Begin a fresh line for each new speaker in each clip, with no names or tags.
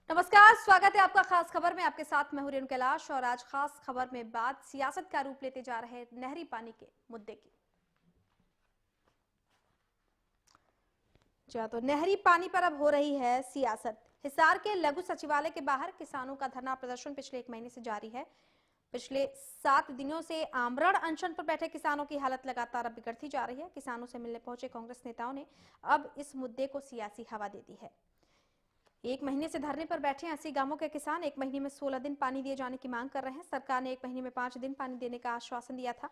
नमस्कार, स्वागत है आपका खास खबर में। आपके साथ मैं हूं रेणु कैलाश और आज खास खबर में बात सियासत का रूप लेते जा रहे नहरी पानी के मुद्दे की। तो नहरी पानी पर अब हो रही है सियासत। हिसार के लघु सचिवालय के बाहर किसानों का धरना प्रदर्शन पिछले 1 महीने से जारी है। पिछले 7 दिनों से आमरण अनशन पर बैठे किसानों की हालत लगातार अब बिगड़ती जा रही है। किसानों से मिलने पहुंचे कांग्रेस नेताओं ने अब इस मुद्दे को सियासी हवा दे दी है। 1 महीने से धरने पर बैठे 80 गांवों के किसान 1 महीने में 16 दिन पानी दिए जाने की मांग कर रहे हैं। सरकार ने 1 महीने में 5 दिन पानी देने का आश्वासन दिया था।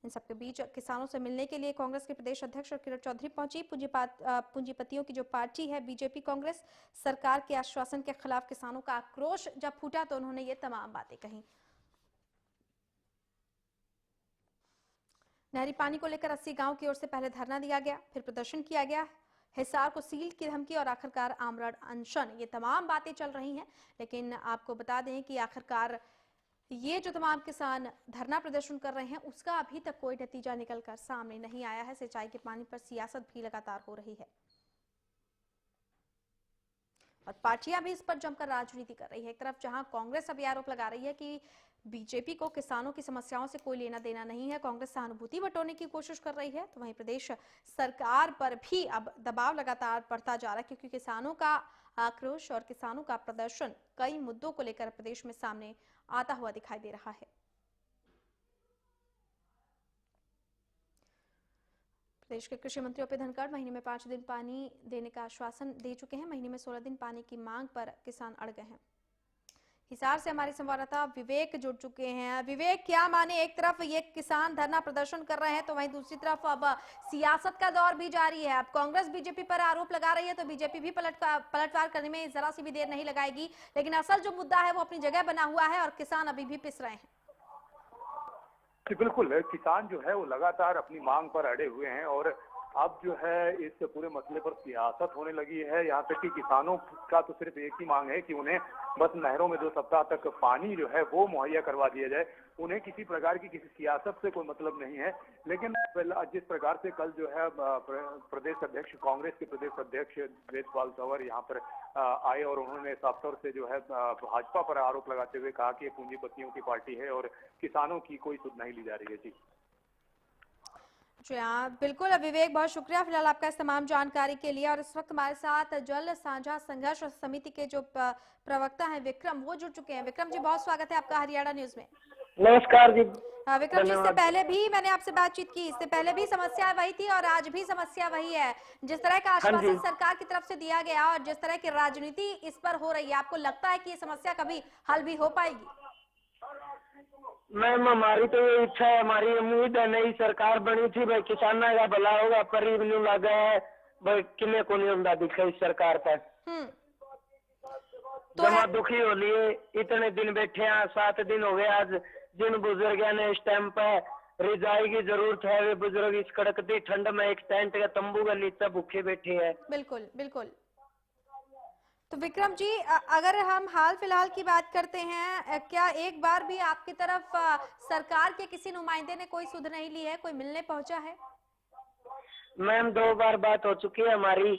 इन सबके बीच किसानों से मिलने के लिए कांग्रेस के प्रदेश अध्यक्ष किरण चौधरी पहुंची। पूंजीपतियों की जो पार्टी है बीजेपी कांग्रेस, सरकार के आश्वासन के खिलाफ किसानों का आक्रोश जब फूटा तो उन्होंने ये तमाम बातें कही। नहरी पानी को लेकर 80 गांव की ओर से पहले धरना दिया गया, फिर प्रदर्शन किया गया, हिसार को सील की धमकी और आखिरकार आमरण अनशन। ये तमाम बातें चल रही हैं, लेकिन आपको बता दें कि आखिरकार ये जो तमाम किसान धरना प्रदर्शन कर रहे हैं उसका अभी तक कोई नतीजा निकलकर सामने नहीं आया है। सिंचाई के पानी पर सियासत भी लगातार हो रही है और पार्टियां भी इस पर जमकर राजनीति कर रही है। एक तरफ जहां कांग्रेस अब आरोप लगा रही है कि बीजेपी को किसानों की समस्याओं से कोई लेना देना नहीं है, कांग्रेस सहानुभूति बटोरने की कोशिश कर रही है, तो वहीं प्रदेश सरकार पर भी अब दबाव लगातार बढ़ता जा रहा है, क्योंकि किसानों का आक्रोश और किसानों का प्रदर्शन कई मुद्दों को लेकर प्रदेश में सामने आता हुआ दिखाई दे रहा है। प्रदेश के कृषि मंत्री ओपी धनखड़ महीने में 5 दिन पानी देने का आश्वासन दे चुके हैं। महीने में 16 दिन पानी की मांग पर किसान अड़ गए हैं। हिसार से हमारे संवाददाता विवेक जुड़ चुके हैं। विवेक, क्या माने, एक तरफ ये किसान धरना प्रदर्शन कर रहे हैं तो वहीं दूसरी तरफ अब सियासत का दौर भी जारी है। अब कांग्रेस बीजेपी पर आरोप लगा रही है तो बीजेपी भी पलटवार करने में जरा सी भी देर नहीं लगाएगी, लेकिन असल जो मुद्दा है वो अपनी जगह बना हुआ है और किसान अभी भी पिस रहे हैं।
बिल्कुल, किसान जो है वो लगातार अपनी मांग पर अड़े हुए हैं और अब जो है इस पूरे मसले पर सियासत होने लगी है। यहाँ तक कि किसानों का तो सिर्फ एक ही मांग है कि उन्हें बस नहरों में 2 सप्ताह तक पानी जो है वो मुहैया करवा दिया जाए। उन्हें किसी प्रकार की किसी सियासत से कोई मतलब नहीं है। लेकिन जिस प्रकार से कल जो है प्रदेश अध्यक्ष, कांग्रेस के प्रदेश अध्यक्ष वेदपाल तंवर यहाँ पर आए और उन्होंने साफ तौर से जो है भाजपा पर आरोप लगाते हुए कहा कि ये पूंजीपतियों की पार्टी है और किसानों की कोई सुध नहीं ली जा रही है।
जी हाँ, बिल्कुल विवेक, बहुत शुक्रिया फिलहाल आपका इस तमाम जानकारी के लिए। और इस वक्त हमारे साथ जल साझा संघर्ष समिति के जो प्रवक्ता हैं विक्रम, वो जुड़ चुके हैं। विक्रम जी, बहुत स्वागत है आपका हरियाणा न्यूज में।
नमस्कार जी।
विक्रम जी, इससे पहले भी मैंने आपसे बातचीत की, इससे पहले भी समस्या वही थी और आज भी समस्या वही है। जिस तरह का आश्वासन सरकार की तरफ से दिया गया और जिस तरह की राजनीति इस पर हो रही है, आपको लगता है कि ये समस्या कभी हल भी हो पाएगी?
मैम, हमारी तो ये इच्छा है, हमारी उम्मीद है, नई सरकार बनी थी भाई किसानों का भला होगा, पर रिवेन्यू लगा है भाई किन्ने को नहीं होता दिखा इस सरकार पर।
तो
जमा दुखी हो लिए, इतने दिन बैठे हैं, 7 दिन हो गए। आज जिन बुजुर्गों ने इस टाइम पे रिजाई की जरूरत है, वे बुजुर्ग इस कड़कती ठंड में एक टेंट के तंबू के नीचे भूखे बैठे हैं।
बिल्कुल बिल्कुल। तो विक्रम जी, अगर हम हाल फिलहाल की बात करते हैं, क्या एक बार भी आपकी तरफ सरकार के किसी नुमाइंदे ने कोई सुध नहीं ली है, कोई मिलने पहुंचा है?
मैम, 2 बार बात हो चुकी है हमारी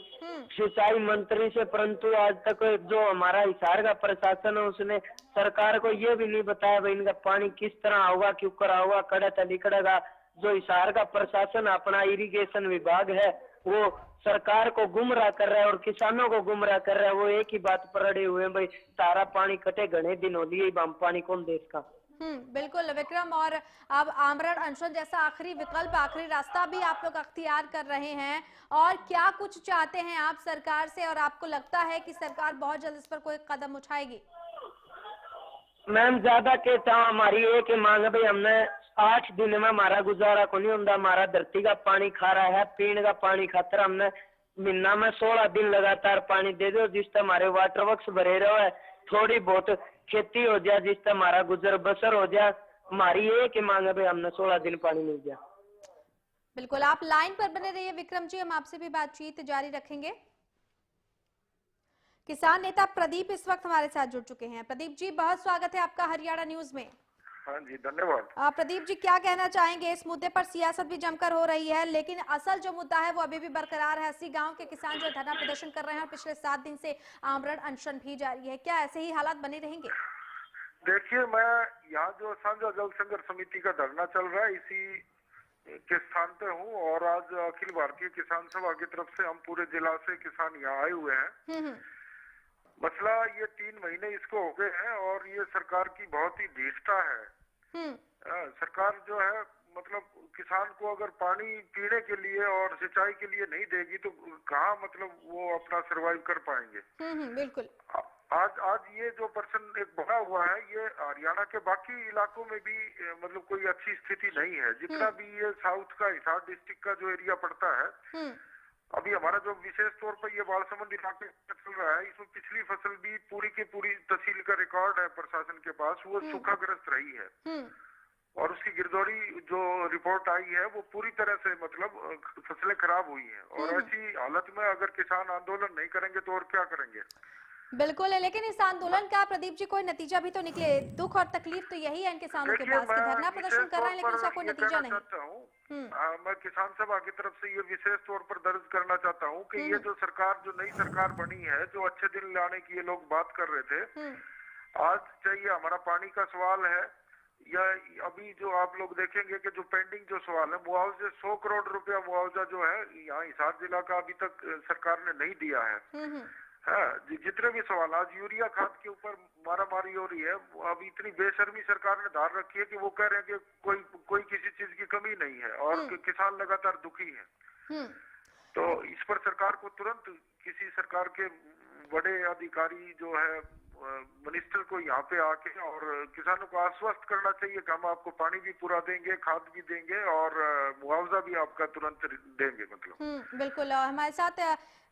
सिंचाई मंत्री से, परंतु आज तक जो हमारा हिसार का प्रशासन है उसने सरकार को ये भी नहीं बताया भाई इनका पानी किस तरह होगा, क्यों करा होगा, कड़ा लिकड़ेगा। जो हिसार का प्रशासन अपना इरिगेशन विभाग है वो सरकार को गुमराह कर रहा है और किसानों को गुमराह कर रहा है। वो एक ही बात पर अड़े हुए हैं भाई सारा पानी कटे, घने दिन हो लिए, हम पानी कौन दे इसका।
बिल्कुल विक्रम, और अब आमरण अनशन जैसा आखिरी विकल्प, आखिरी रास्ता भी आप लोग अख्तियार कर रहे हैं, और क्या कुछ चाहते हैं आप सरकार से, और आपको लगता है कि सरकार बहुत जल्द इस पर कोई कदम उठाएगी?
मैम, ज्यादा कहता हूँ, हमारी एक ही मांग है भाई, हमने 8 दिन में हमारा गुजारा को नहीं होता, हमारा धरती का पानी खा रहा है, पीने का पानी खातर हमने महीना में 16 दिन लगातार पानी दे दो, जिससे हमारे वाटर वर्क्स भरे रहे, थोड़ी बहुत खेती हो जाए, जिससे हमारा गुजर बसर हो जाए। हमारी एक ही मांग है भाई, हमने 16 दिन पानी मिल जाए।
बिल्कुल, आप लाइन पर बने रहिए विक्रम जी, हम आपसे भी बातचीत जारी रखेंगे। किसान नेता प्रदीप इस वक्त हमारे साथ जुड़ चुके हैं। प्रदीप जी, बहुत स्वागत है आपका हरियाणा न्यूज में।
हाँ जी, धन्यवाद।
प्रदीप जी, क्या कहना चाहेंगे इस मुद्दे पर? सियासत भी जमकर हो रही है, लेकिन असल जो मुद्दा है वो अभी भी बरकरार है। 80 गांव के किसान जो धरना प्रदर्शन कर रहे हैं और पिछले 7 दिन से आमरण अनशन भी जारी है। क्या ऐसे ही हालात बने रहेंगे?
देखिए, मैं यहाँ जो साझा जल संघर्ष समिति का धरना चल रहा है इसी के स्थान पे हूँ, और आज अखिल भारतीय किसान सभा की तरफ से हम पूरे जिला से किसान यहाँ आए हुए हैं। मसला ये 3 महीने इसको हो गए हैं और ये सरकार की बहुत ही ढीठता है। सरकार जो है मतलब किसान को अगर पानी पीने के लिए और सिंचाई के लिए नहीं देगी तो कहाँ मतलब वो अपना सरवाइव कर पाएंगे।
बिल्कुल।
आज ये जो पर्सन एक बढ़ा हुआ है, ये हरियाणा के बाकी इलाकों में भी मतलब कोई अच्छी स्थिति नहीं है। जितना भी ये साउथ का हिसार डिस्ट्रिक्ट का जो एरिया पड़ता है, अभी हमारा जो विशेष तौर पर ये बालसमंद इलाके में चल रहा है, इसमें पिछली फसल भी पूरी की पूरी तहसील का रिकॉर्ड है प्रशासन के पास, वो सूखाग्रस्त रही है। और उसकी गिरदौरी जो रिपोर्ट आई है वो पूरी तरह से मतलब फसलें खराब हुई हैं। और ऐसी हालत में अगर किसान आंदोलन नहीं करेंगे तो और क्या करेंगे।
बिल्कुल है, लेकिन इस आंदोलन का प्रदीप जी कोई नतीजा भी तो निकले। दुख और तकलीफ तो यही है इन किसानों के पास कि धरना प्रदर्शन कर रहे हैं लेकिन उसका कोई नतीजा नहीं।
मैं किसान सभा की तरफ से ये विशेष तौर पर दर्ज करना चाहता हूँ कि ये जो सरकार, जो नई सरकार बनी है, जो अच्छे दिन लाने की ये लोग बात कर रहे थे, आज चाहिए हमारा पानी का सवाल है या अभी जो आप लोग देखेंगे कि जो पेंडिंग जो सवाल है मुआवजे, 100 करोड़ रुपया मुआवजा जो है यहाँ हिसार जिला का अभी तक सरकार ने नहीं दिया है। हाँ, जितने भी सवाल, आज यूरिया खाद के ऊपर मारामारी हो रही है। अभी इतनी बेशर्मी सरकार ने धार रखी है कि वो कह रहे हैं कि कोई किसी चीज की कमी नहीं है और किसान लगातार दुखी है। तो इस पर सरकार को तुरंत किसी सरकार के बड़े अधिकारी जो है मिनिस्टर को यहाँ पे आके और किसानों को आश्वस्त करना चाहिए कि हम आपको पानी भी पूरा देंगे, खाद भी देंगे और मुआवजा भी आपका तुरंत देंगे। मतलब
बिल्कुल। और हमारे साथ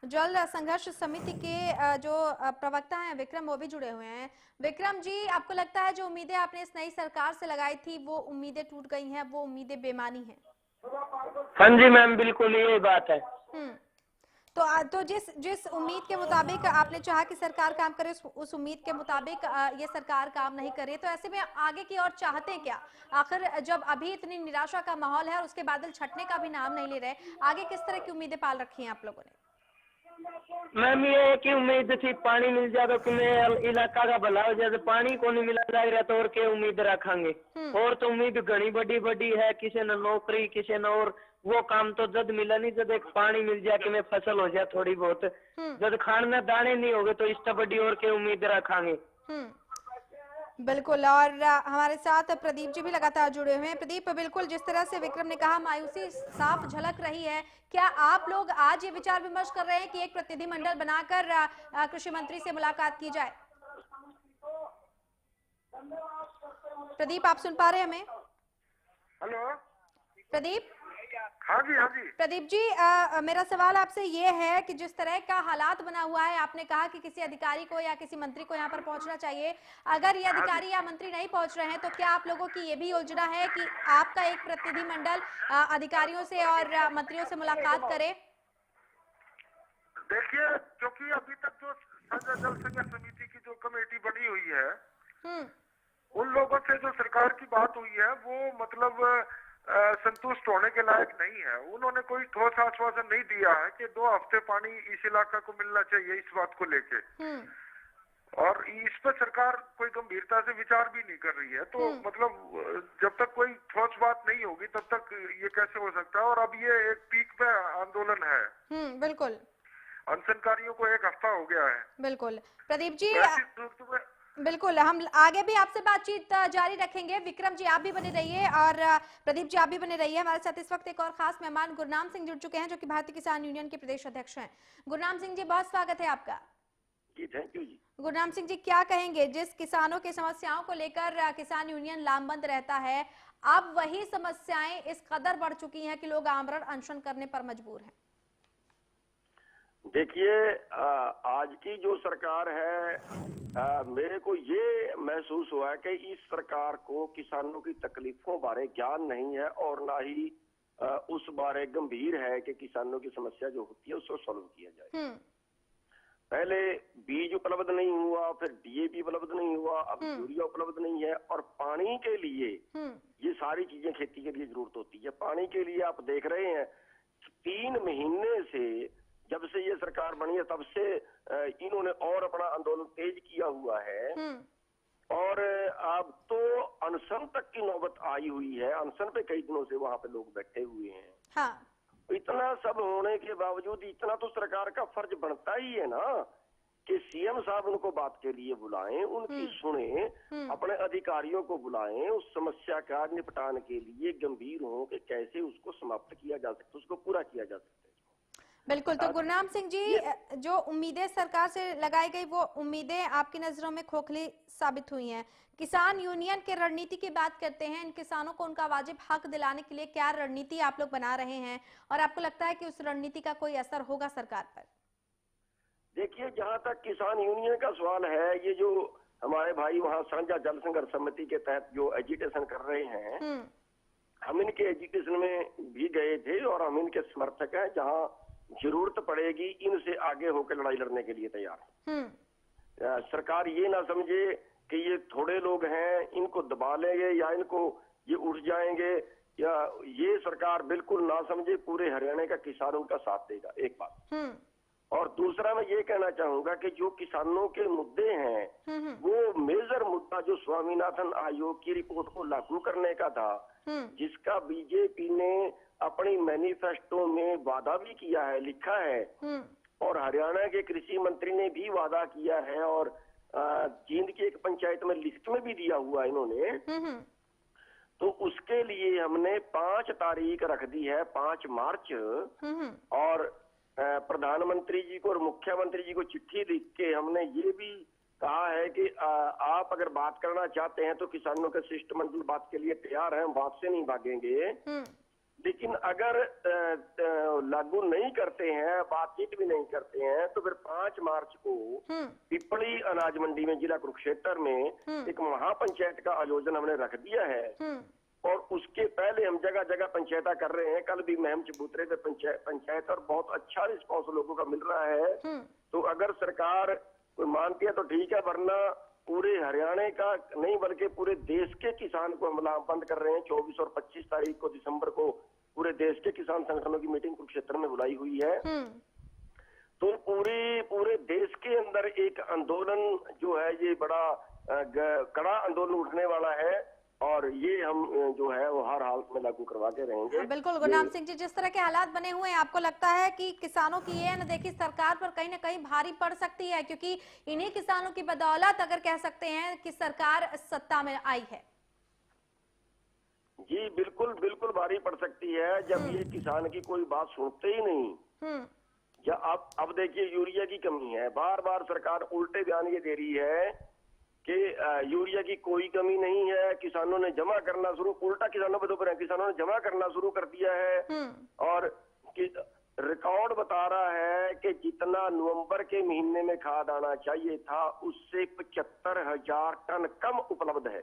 जल संघर्ष समिति के जो प्रवक्ता हैं विक्रम, वो भी जुड़े हुए हैं। विक्रम जी, आपको लगता है जो उम्मीदें आपने इस नई सरकार से लगाई थी वो उम्मीदें टूट गई हैं, वो उम्मीदें बेमानी हैं?
हाँ जी मैम, बिल्कुल यही बात है।
तो जिस उम्मीद के मुताबिक आपने चाहा कि सरकार काम करे, उस उम्मीद के मुताबिक ये सरकार काम नहीं करे, तो ऐसे में आगे की और चाहते क्या? आखिर जब अभी इतनी निराशा का माहौल है और उसके बादल छटने का भी नाम नहीं ले रहे, आगे किस तरह की उम्मीदें पाल रखी हैं आप लोगों ने?
मैम ये की उम्मीद थी पानी मिल जाए तो इलाका का भला हो जाए। पानी को नहीं मिला जा रहा तो और क्या उम्मीद रखेंगे। और तो उम्मीद घनी बड़ी है, किसी ने नौकरी, किसी ने और वो काम तो जब मिला नहीं, जब एक पानी मिल जाए कि मैं फसल हो जाए थोड़ी बहुत, जब खाने दाने नहीं होगे तो इससे बड़ी और क्या उम्मीद रखेंगे।
बिल्कुल। और हमारे साथ प्रदीप जी भी लगातार जुड़े हुए हैं। प्रदीप, बिल्कुल जिस तरह से विक्रम ने कहा, मायूसी साफ झलक रही है। क्या आप लोग आज ये विचार विमर्श कर रहे हैं कि एक प्रतिनिधिमंडल बनाकर कृषि मंत्री से मुलाकात की जाए? प्रदीप, आप सुन पा रहे हैं हमें?
हेलो
प्रदीप?
हाँ जी, हाँ जी।
प्रदीप जी, मेरा सवाल आपसे ये है कि जिस तरह का हालात बना हुआ है, आपने कहा कि किसी अधिकारी को या किसी मंत्री को यहाँ पर पहुंचना चाहिए। अगर ये अधिकारी या मंत्री नहीं पहुंच रहे हैं तो क्या आप लोगों की ये भी योजना है कि आपका एक प्रतिनिधिमंडल अधिकारियों से और मंत्रियों से मुलाकात करे?
देखिए, क्योंकि अभी तक जो साझा जल संघर्ष समिति की जो कमेटी बनी हुई है, उन लोगों से जो सरकार की बात हुई है वो मतलब संतुष्ट होने के लायक नहीं है। उन्होंने कोई ठोस आश्वासन नहीं दिया है कि 2 हफ्ते पानी इस इलाका को मिलना चाहिए, इस बात को लेके। और इस पर सरकार कोई गंभीरता से विचार भी नहीं कर रही है। तो मतलब जब तक कोई ठोस बात नहीं होगी तब तक ये कैसे हो सकता है। और अब ये एक पीक पे आंदोलन है।
बिल्कुल।
अनशनकारियों को 1 हफ्ता हो गया है।
बिल्कुल। प्रदीप जी,
तो
बिल्कुल हम आगे भी आपसे बातचीत जारी रखेंगे। विक्रम जी, आप भी बने रहिए और प्रदीप जी, आप भी बने रहिए। हमारे साथ इस वक्त एक और खास मेहमान गुरनाम सिंह जुड़ चुके हैं, जो कि भारतीय किसान यूनियन के प्रदेश अध्यक्ष हैं। गुरनाम सिंह जी, बहुत स्वागत है आपका।
जी, थैंक यू जी।
गुरनाम सिंह जी, क्या कहेंगे? जिस किसानों की समस्याओं को लेकर किसान यूनियन लामबंद रहता है, अब वही समस्याएं इस कदर बढ़ चुकी हैं कि लोग आमरण अनशन करने पर मजबूर हैं।
देखिए, आज की जो सरकार है, मेरे को ये महसूस हुआ है कि इस सरकार को किसानों की तकलीफों बारे ज्ञान नहीं है और ना ही उस बारे गंभीर है कि किसानों की समस्या जो होती है उसको सॉल्व किया जाए। पहले बीज उपलब्ध नहीं हुआ, फिर डीएपी उपलब्ध नहीं हुआ, अब यूरिया उपलब्ध नहीं है। और पानी के लिए ये सारी चीजें खेती के लिए जरूरत होती है। पानी के लिए आप देख रहे हैं 3 महीने से जब से ये सरकार बनी है तब से इन्होंने और अपना आंदोलन तेज किया हुआ है। और अब तो अनशन तक की नौबत आई हुई है। अनशन पे कई दिनों से वहां पे लोग बैठे हुए हैं।
हाँ।
इतना सब होने के बावजूद इतना तो सरकार का फर्ज बनता ही है ना कि सीएम साहब उनको बात के लिए बुलाएं, उनकी सुने, अपने अधिकारियों को बुलाएं, उस समस्या का निपटान के लिए गंभीर हो कि कैसे उसको समाप्त किया जा सकता, उसको पूरा किया जा सकता है।
बिल्कुल। तो गुरनाम सिंह जी, जो उम्मीदें सरकार से लगाई गई वो उम्मीदें आपकी नजरों में खोखली साबित हुई हैं। किसान यूनियन के रणनीति की बात करते हैं, इन किसानों को उनका वाजिब हक दिलाने के लिए क्या रणनीति आप लोग बना रहे हैं और आपको लगता है कि उस रणनीति का कोई असर होगा सरकार पर?
देखिए, जहां तक किसान यूनियन का सवाल है, ये जो हमारे भाई वहाँ साझा जल संघर्ष समिति के तहत जो एजिटेशन कर रहे हैं, हम इनके एजिटेशन में भी गए थे और हम इनके समर्थक हैं। जहाँ जरूरत पड़ेगी इनसे आगे होकर लड़ाई लड़ने के लिए तैयार। सरकार ये ना समझे कि ये थोड़े लोग हैं, इनको दबा लेंगे या इनको ये उठ जाएंगे, या ये सरकार बिल्कुल ना समझे। पूरे हरियाणा का किसान उनका साथ देगा, एक बात। और दूसरा मैं ये कहना चाहूंगा कि जो किसानों के मुद्दे हैं वो मेजर मुद्दा जो स्वामीनाथन आयोग की रिपोर्ट को लागू करने का था, जिसका बीजेपी ने अपनी मैनिफेस्टो में वादा भी किया है, लिखा है, और हरियाणा के कृषि मंत्री ने भी वादा किया है और जींद की एक पंचायत में लिस्ट में भी दिया हुआ इन्होंने। तो उसके लिए हमने 5 तारीख रख दी है, 5 मार्च, और प्रधानमंत्री जी को और मुख्यमंत्री जी को चिट्ठी लिख के हमने ये भी कहा है कि आप अगर बात करना चाहते हैं तो किसानों के शिष्टमंडल बात के लिए तैयार हैं, बात से नहीं भागेंगे। लेकिन अगर लागू नहीं करते हैं, बातचीत भी नहीं करते हैं, तो फिर 5 मार्च को पिपली अनाज मंडी में जिला कुरुक्षेत्र में एक महापंचायत का आयोजन हमने रख दिया है। और उसके पहले हम जगह जगह पंचायत कर रहे हैं। कल भी महम चबूतरे पे पंचायत, और बहुत अच्छा रिस्पॉन्स लोगों का मिल रहा है। तो अगर सरकार कोई मानती है तो ठीक है, वरना पूरे हरियाणा का नहीं बल्कि पूरे देश के किसान को हम लामबंद कर रहे हैं। 24 और 25 तारीख को दिसंबर को पूरे देश के किसान संगठनों की मीटिंग कुरुक्षेत्र में बुलाई हुई है। तो पूरे देश के अंदर एक आंदोलन जो है, ये बड़ा कड़ा आंदोलन उठने वाला है और ये हम जो है वो हर हाल में लागू करवा के रहेंगे।
हाँ, बिल्कुल। गुरनाम सिंह जी, जिस तरह के हालात बने हुए हैं, आपको लगता है कि किसानों की ये अनदेखी सरकार पर कहीं ना कहीं भारी पड़ सकती है? क्योंकि इन्हीं किसानों की बदौलत अगर कह सकते हैं कि सरकार सत्ता में आई है।
जी बिल्कुल बिल्कुल भारी पड़ सकती है, जब ये किसान की कोई बात सुनते ही नहीं। या अब देखिए, यूरिया की कमी है, बार बार सरकार उल्टे बयान ये दे रही है कि यूरिया की कोई कमी नहीं है, किसानों ने जमा करना शुरू, उल्टा किसानों पे दोपहर किसानों ने जमा करना शुरू कर दिया है। और रिकॉर्ड बता रहा है कि जितना नवंबर के महीने में खाद आना चाहिए था उससे 75,000 टन कम उपलब्ध है।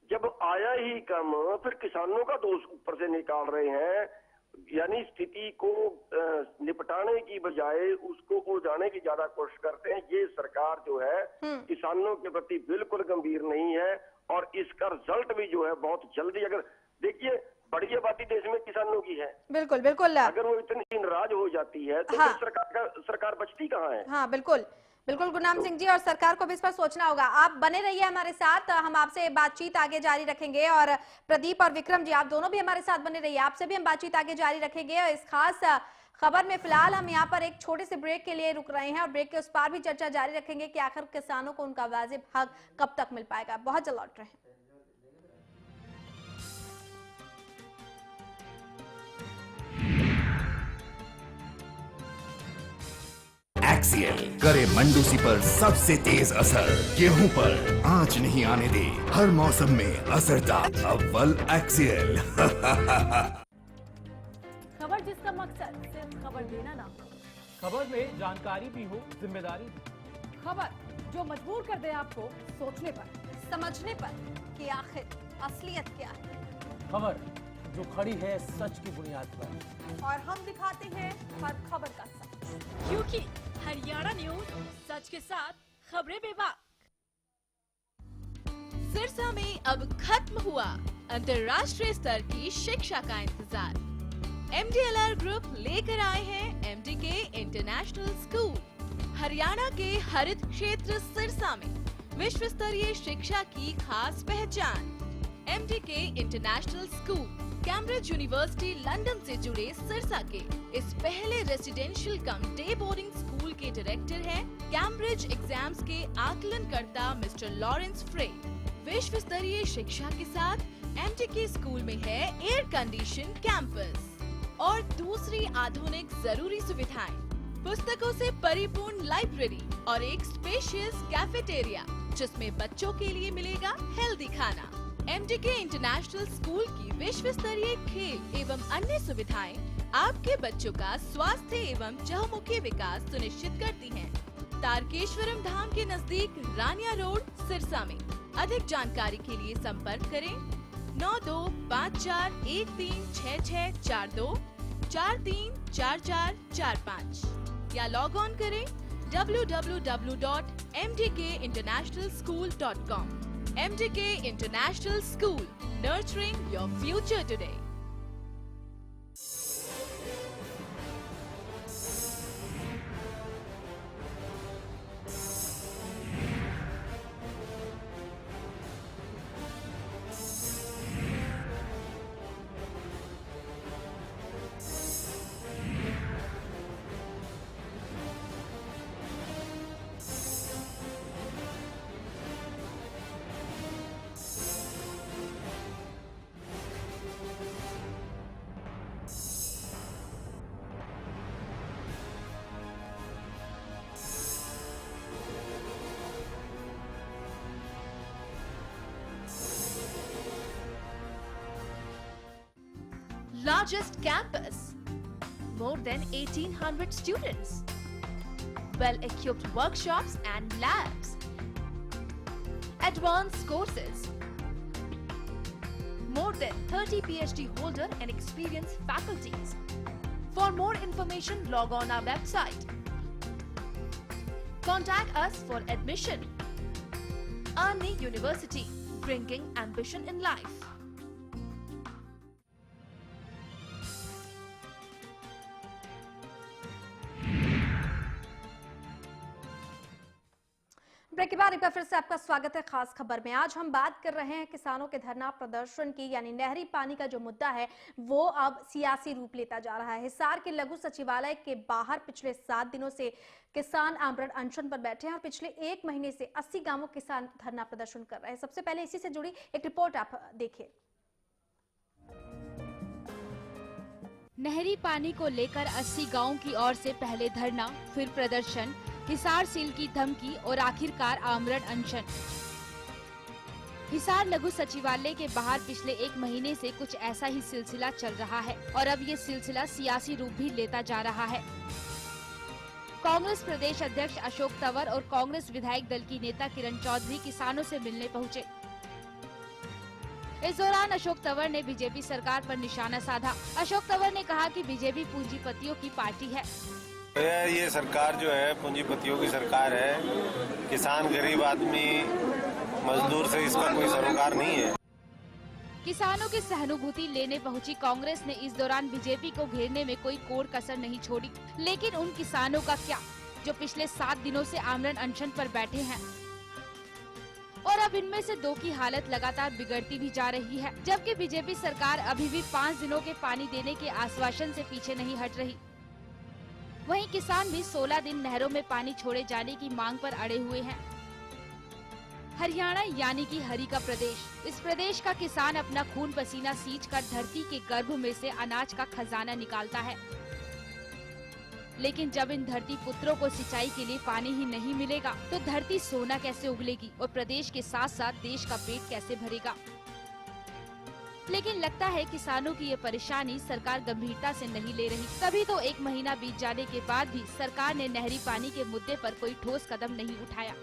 जब आया ही कम, फिर किसानों का दोष ऊपर से निकाल रहे हैं। यानी स्थिति को निपटाने की बजाय उसको उलझाने की ज्यादा कोशिश करते हैं। ये सरकार जो है किसानों के प्रति बिल्कुल गंभीर नहीं है और इसका रिजल्ट भी जो है बहुत जल्दी, अगर देखिए बड़ी आबादी देश में किसानों की है, बिल्कुल बिल्कुल, अगर वो इतनी नाराज हो जाती है तो फिर सरकार बचती कहाँ है?
हाँ बिल्कुल बिल्कुल गुरनाम सिंह जी, और सरकार को भी इस पर सोचना होगा। आप बने रहिए हमारे साथ, हम आपसे बातचीत आगे जारी रखेंगे, और प्रदीप और विक्रम जी आप दोनों भी हमारे साथ बने रहिए, आपसे भी हम बातचीत आगे जारी रखेंगे। और इस खास खबर में फिलहाल हम यहाँ पर एक छोटे से ब्रेक के लिए रुक रहे हैं और ब्रेक के उस पार भी चर्चा जारी रखेंगे कि आखिर किसानों को उनका वाजिब हक कब तक मिल पाएगा। बहुत जल्द लौट रहे हैं।
एक्सियल करे मंडूसी पर सबसे तेज असर, गेहूं पर आंच नहीं आने दे, हर मौसम में असरदार अव्वल एक्सियल।
खबर जिसका मकसद सिर्फ खबर देना ना,
खबर में जानकारी भी हो, जिम्मेदारी भी।
खबर जो मजबूर कर दे आपको सोचने पर,
समझने पर कि आखिर असलियत क्या है।
खबर जो खड़ी है सच की बुनियाद पर,
और हम दिखाते हैं हर खबर का सच। क्योंकि हरियाणा न्यूज सच के साथ खबरें बेबाक। सिरसा में अब खत्म हुआ अंतर्राष्ट्रीय स्तर की शिक्षा का इंतजार। MDLR ग्रुप लेकर आए हैं MDK इंटरनेशनल स्कूल। हरियाणा के हरित क्षेत्र सिरसा में विश्व स्तरीय शिक्षा की खास पहचान। MDK international school Cambridge university London से जुड़े सिरसा के इस पहले रेसिडेंशियल कम डे बोर्डिंग स्कूल के डायरेक्टर हैं कैम्ब्रिज एग्जाम्स के आकलनकर्ता मिस्टर लॉरेंस फ्रे। विश्व स्तरीय शिक्षा के साथ MDK स्कूल में है एयर कंडीशन कैंपस और दूसरी आधुनिक जरूरी सुविधाएं, पुस्तकों से परिपूर्ण लाइब्रेरी और एक स्पेशियस कैफेटेरिया जिसमें बच्चों के लिए मिलेगा हेल्दी खाना। MDK इंटरनेशनल स्कूल की विश्व स्तरीय खेल एवं अन्य सुविधाएं आपके बच्चों का स्वास्थ्य एवं चहुमुखी विकास सुनिश्चित करती हैं। तारकेश्वरम धाम के नजदीक रानिया रोड सिरसा में। अधिक जानकारी के लिए संपर्क करें 9254136642 434445 या लॉग ऑन करें www.mdkinternationalschool.com। MDK International School, nurturing your future today.
Largest campus, more than 1800 students, well-equipped workshops and labs, advanced courses, more than 30 PhD holder and experienced faculties. For more information, log on our website. Contact us for admission. Army University, bringing ambition in life.
Break के बाद एक बार फिर से आपका स्वागत है खास खबर में। आज हम बात कर रहे हैं किसानों के धरना प्रदर्शन की, यानी नहरी पानी का जो मुद्दा है वो अब सियासी रूप लेता जा रहा है। हिसार के लघु सचिवालय के बाहर पिछले 7 दिनों से किसान आमरण अनशन पर बैठे हैं और पिछले 1 महीने से 80 गांवों किसान धरना प्रदर्शन कर रहे हैं। सबसे पहले इसी से जुड़ी एक रिपोर्ट आप देखिए।
नहरी पानी को लेकर 80 गांवों की ओर से पहले धरना, फिर प्रदर्शन, हिसार सील की धमकी और आखिरकार आमरण अनशन। हिसार लघु सचिवालय के बाहर पिछले 1 महीने से कुछ ऐसा ही सिलसिला चल रहा है और अब ये सिलसिला सियासी रूप भी लेता जा रहा है। कांग्रेस प्रदेश अध्यक्ष अशोक तंवर और कांग्रेस विधायक दल की नेता किरण चौधरी किसानों से मिलने पहुंचे। इस दौरान अशोक तंवर ने बीजेपी सरकार पर निशाना साधा। अशोक तंवर ने कहा कि बीजेपी पूंजीपतियों की पार्टी है।
ये सरकार जो है पूंजीपतियों की सरकार है। किसान, गरीब आदमी, मजदूर से इसका कोई सरोकार नहीं है।
किसानों की सहानुभूति लेने पहुंची कांग्रेस ने इस दौरान बीजेपी को घेरने में कोई कोर कसर नहीं छोड़ी। लेकिन उन किसानों का क्या जो पिछले 7 दिनों से आमरण अनशन पर बैठे हैं और अब इनमें से 2 की हालत लगातार बिगड़ती भी जा रही है, जबकि बीजेपी सरकार अभी भी 5 दिनों के पानी देने के आश्वासन से पीछे नहीं हट रही। वहीं किसान भी 16 दिन नहरों में पानी छोड़े जाने की मांग पर अड़े हुए हैं। हरियाणा यानी कि हरि का प्रदेश, इस प्रदेश का किसान अपना खून पसीना सींच कर धरती के गर्भ में से अनाज का खजाना निकालता है। लेकिन जब इन धरती पुत्रों को सिंचाई के लिए पानी ही नहीं मिलेगा तो धरती सोना कैसे उगलेगी और प्रदेश के साथ साथ देश का पेट कैसे भरेगा। लेकिन लगता है किसानों की ये परेशानी सरकार गंभीरता से नहीं ले रही। तभी तो 1 महीना बीत जाने के बाद भी सरकार ने नहरी पानी के मुद्दे पर कोई ठोस कदम नहीं उठाया।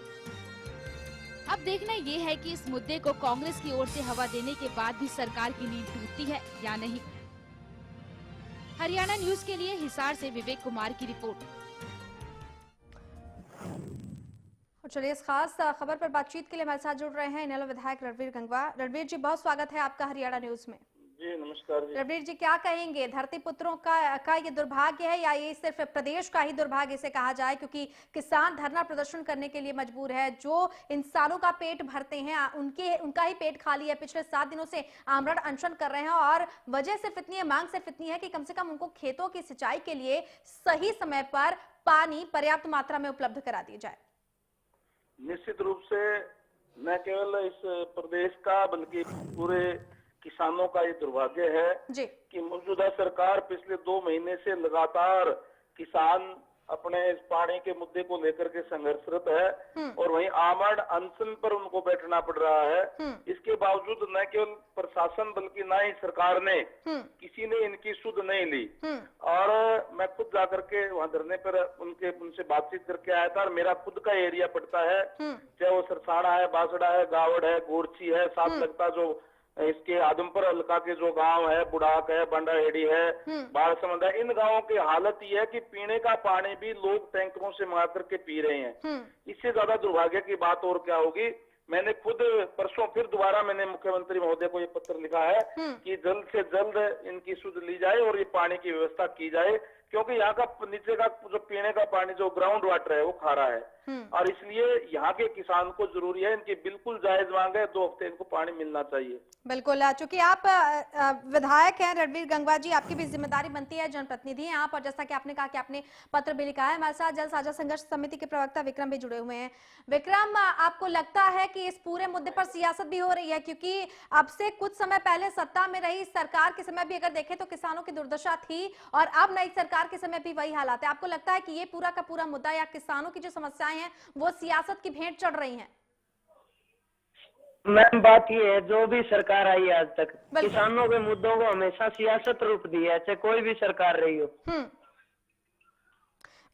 अब देखना ये है कि इस मुद्दे को कांग्रेस की ओर से हवा देने के बाद भी सरकार की नींद टूटती है या नहीं। हरियाणा न्यूज के लिए हिसार से विवेक कुमार की रिपोर्ट।
और चलिए इस खास खबर पर बातचीत के लिए हमारे साथ जुड़ रहे हैं इनेलो विधायक रणवीर गंगवा। रणवीर जी, बहुत स्वागत है आपका हरियाणा न्यूज में।
जी नमस्कार जी।
रणवीर जी, क्या कहेंगे, धरती पुत्रों का ये दुर्भाग्य है या ये सिर्फ प्रदेश का ही दुर्भाग्य से कहा जाए, क्योंकि किसान धरना प्रदर्शन करने के लिए मजबूर है। जो इंसानों का पेट भरते हैं उनका ही पेट खाली है। पिछले 7 दिनों से आमरण अनशन कर रहे हैं और वजह सिर्फ इतनी है, मांग सिर्फ इतनी है कि कम से कम उनको खेतों की सिंचाई के लिए सही समय पर पानी पर्याप्त मात्रा में उपलब्ध करा दिया जाए।
निश्चित रूप से न केवल इस प्रदेश का बल्कि पूरे किसानों का ये दुर्भाग्य है
जी
कि मौजूदा सरकार पिछले 2 महीने से लगातार किसान अपने इस पानी के मुद्दे को लेकर के संघर्षरत है और वहीं आमरण अनशन पर उनको बैठना पड़ रहा है। इसके बावजूद न केवल प्रशासन बल्कि न ही सरकार ने किसी ने इनकी सुध नहीं ली। और मैं खुद जाकर के वहां धरने पर उनसे बातचीत करके आया था और मेरा खुद का एरिया पड़ता है, चाहे वो सरसाड़ा है, बासड़ा है, गावड़ है, गोरची है, साथ लगता जो इसके आदमपुर हल्का के जो गांव है, बुढ़ाक है, बंडाहेड़ी है, बाड़समंद है, इन गांवों की हालत ये है कि पीने का पानी भी लोग टैंकरों से मंगा करके पी रहे हैं। इससे ज्यादा दुर्भाग्य की बात और क्या होगी। मैंने खुद परसों फिर दोबारा मैंने मुख्यमंत्री महोदय को ये पत्र लिखा है कि जल्द से जल्द इनकी सुध ली जाए और ये पानी की व्यवस्था की जाए, क्योंकि यहाँ का नीचे का जो पीने का पानी जो ग्राउंड वाटर है वो खारा है और इसलिए यहाँ के किसान को जरूरी है, इनकी बिल्कुल जायज मांग है, 2 हफ्ते इनको पानी मिलना चाहिए।
बिल्कुल, चूंकि आप विधायक हैं रणवीर गंगवा जी, आपकी भी जिम्मेदारी बनती है, जनप्रतिनिधि हैं आप, और जैसा कि आपने कहा कि आपने पत्र भी लिखा है। हमारे साथ जल साझा संघर्ष समिति के प्रवक्ता विक्रम भी जुड़े हुए हैं। विक्रम, आपको लगता है कि इस पूरे मुद्दे पर सियासत भी हो रही है, क्योंकि अब से कुछ समय पहले सत्ता में रही सरकार के समय भी अगर देखें तो किसानों की दुर्दशा थी और अब नई सरकार के समय भी वही हालात है। आपको लगता है कि ये पूरा का पूरा मुद्दा या किसानों की जो समस्याएं हैं वो सियासत की भेंट चढ़ रही हैं?
मैम, बात ये है, जो भी सरकार आई आज तक किसानों के मुद्दों को हमेशा सियासत रूप दिया है, चाहे कोई भी सरकार रही हो।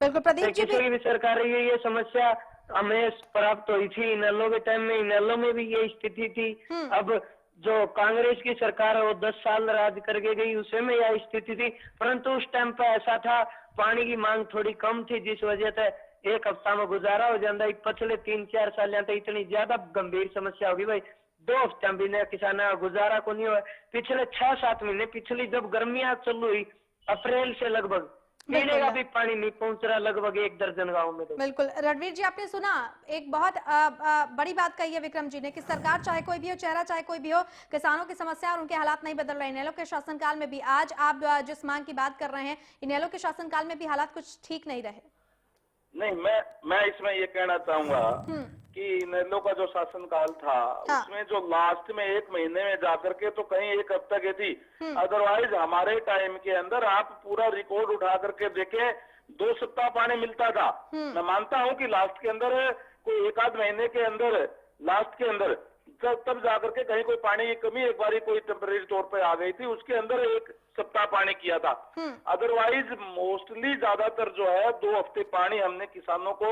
बिल्कुल, प्रदीप जी,
किसी भी सरकार रही है, ये समस्या हमें प्राप्त हुई थी इनेलो के टाइम में। इनेलो में भी ये स्थिति थी। अब जो कांग्रेस की सरकार है वो 10 साल राज करके गई, उसे में यह स्थिति थी, परंतु उस टाइम पर ऐसा था, पानी की मांग थोड़ी कम थी, जिस वजह से 1 हफ्ता में गुजारा हो जाता है। पिछले 3-4 साल यहाँ इतनी ज्यादा गंभीर समस्या होगी भाई, 2 हफ्ते बिना किसान गुजारा को नहीं हुआ। पिछले 6-7 महीने, पिछली जब गर्मियां चालू हुई अप्रैल से लगभग पीने का भी पानी नहीं पहुंच रहा लगभग 1 दर्जन गाँव में। तो
बिल्कुल रणवीर जी, आपने सुना एक बहुत बड़ी बात कही है विक्रम जी ने कि सरकार चाहे कोई भी हो, चेहरा चाहे कोई भी हो, किसानों की समस्या और उनके हालात नहीं बदल रहे। इनेलो के शासनकाल में भी, आज आप जिस मांग की बात कर रहे हैं, इनेलो के शासनकाल में भी हालात कुछ ठीक नहीं रहे।
नहीं, मैं इसमें ये कहना चाहूंगा कि इनेलो का जो शासनकाल था उसमें जो लास्ट में 1 महीने में जाकर के तो कहीं 1 हफ्ता की थी, अदरवाइज हमारे टाइम के अंदर आप पूरा रिकॉर्ड उठा करके देखें 2 सप्ताह पानी मिलता था। मैं मानता हूं कि लास्ट के अंदर कोई 1-आध महीने के अंदर लास्ट के अंदर तब जाकर के कहीं कोई पानी की कमी एक बारी कोई टेम्परेरी तौर पे आ गई थी, उसके अंदर 1 सप्ताह पानी किया था। अदरवाइज मोस्टली ज्यादातर जो है 2 हफ्ते पानी हमने किसानों को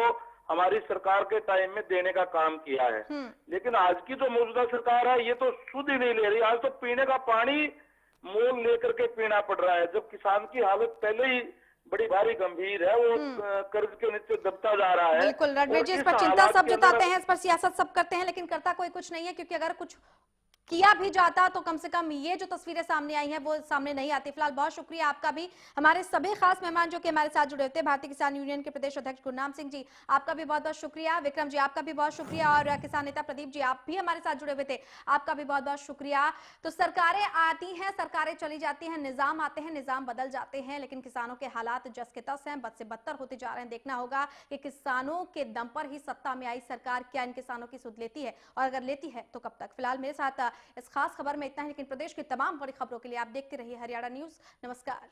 हमारी सरकार के टाइम में देने का काम किया है। लेकिन आज की जो मौजूदा सरकार है ये तो सुध ही नहीं ले रही। आज तो पीने का पानी मोल लेकर के पीना पड़ रहा है, जब किसान की हालत पहले ही बड़ी भारी गंभीर है, वो कर्ज के नीचे दबता जा रहा है।
बिल्कुल रणवीर जी, इस पर चिंता सब जताते हैं, इस पर सियासत सब करते हैं, लेकिन करता कोई कुछ नहीं है, क्योंकि अगर कुछ किया भी जाता तो कम से कम ये जो तस्वीरें सामने आई हैं वो सामने नहीं आती। फिलहाल बहुत शुक्रिया आपका भी, हमारे सभी खास मेहमान जो कि हमारे साथ जुड़े थे, भारतीय किसान यूनियन के प्रदेश अध्यक्ष गुरनाम सिंह जी, आपका भी बहुत बहुत शुक्रिया। विक्रम जी, आपका भी बहुत शुक्रिया, और किसान नेता प्रदीप जी, आप भी हमारे साथ जुड़े हुए थे, आपका भी बहुत बहुत शुक्रिया। तो सरकारें आती हैं, सरकारें चली जाती हैं, निजाम आते हैं, निजाम बदल जाते हैं, लेकिन किसानों के हालात जस के तस हैं, बद से बदतर होते जा रहे हैं। देखना होगा कि किसानों के दम पर ही सत्ता में आई सरकार क्या इन किसानों की सुध लेती है, और अगर लेती है तो कब तक। फिलहाल मेरे साथ इस खास खबर में इतना ही, लेकिन प्रदेश की तमाम बड़ी खबरों के लिए आप देखते रहिए हरियाणा न्यूज। नमस्कार।